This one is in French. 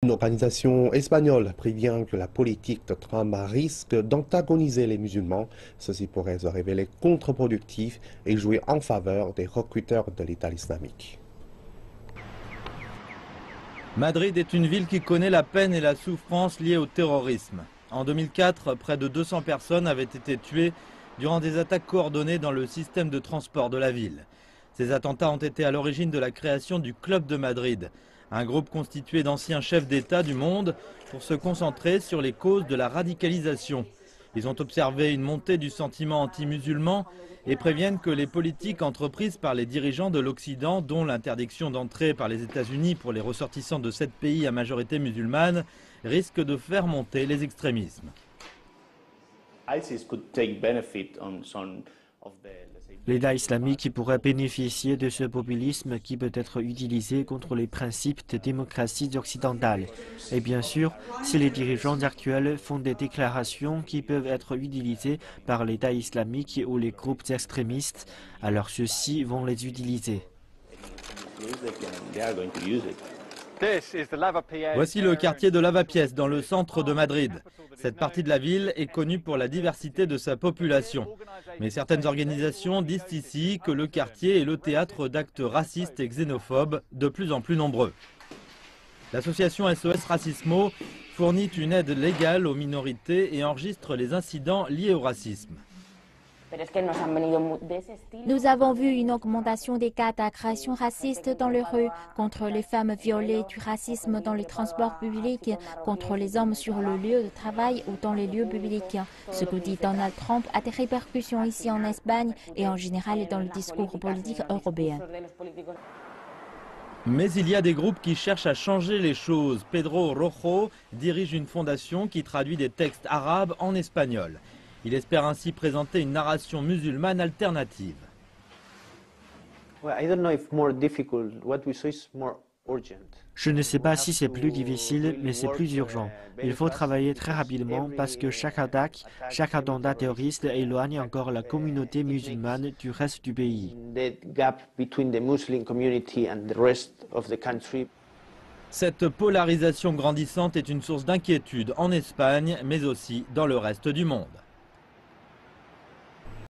Une organisation espagnole prévient que la politique de Trump risque d'antagoniser les musulmans. Ceci pourrait se révéler contre-productif et jouer en faveur des recruteurs de l'État islamique. Madrid est une ville qui connaît la peine et la souffrance liées au terrorisme. En 2004, près de 200 personnes avaient été tuées durant des attaques coordonnées dans le système de transport de la ville. Ces attentats ont été à l'origine de la création du Club de Madrid, un groupe constitué d'anciens chefs d'État du monde pour se concentrer sur les causes de la radicalisation. Ils ont observé une montée du sentiment anti-musulman et préviennent que les politiques entreprises par les dirigeants de l'Occident, dont l'interdiction d'entrée par les États-Unis pour les ressortissants de 7 pays à majorité musulmane, risquent de faire monter les extrémismes. L'État islamique pourrait bénéficier de ce populisme qui peut être utilisé contre les principes de démocratie occidentale. Et bien sûr, si les dirigeants actuels font des déclarations qui peuvent être utilisées par l'État islamique ou les groupes extrémistes, alors ceux-ci vont les utiliser. Voici le quartier de Lavapiés dans le centre de Madrid. Cette partie de la ville est connue pour la diversité de sa population. Mais certaines organisations disent ici que le quartier est le théâtre d'actes racistes et xénophobes de plus en plus nombreux. L'association SOS Racismo fournit une aide légale aux minorités et enregistre les incidents liés au racisme. Nous avons vu une augmentation des cas d'agressions racistes dans les rues, contre les femmes violées, du racisme dans les transports publics, contre les hommes sur le lieu de travail ou dans les lieux publics. Ce que dit Donald Trump a des répercussions ici en Espagne et en général dans le discours politique européen. Mais il y a des groupes qui cherchent à changer les choses. Pedro Rojo dirige une fondation qui traduit des textes arabes en espagnol. Il espère ainsi présenter une narration musulmane alternative. Je ne sais pas si c'est plus difficile, mais c'est plus urgent. Il faut travailler très rapidement parce que chaque attaque, chaque attentat terroriste éloigne encore la communauté musulmane du reste du pays. Cette polarisation grandissante est une source d'inquiétude en Espagne, mais aussi dans le reste du monde.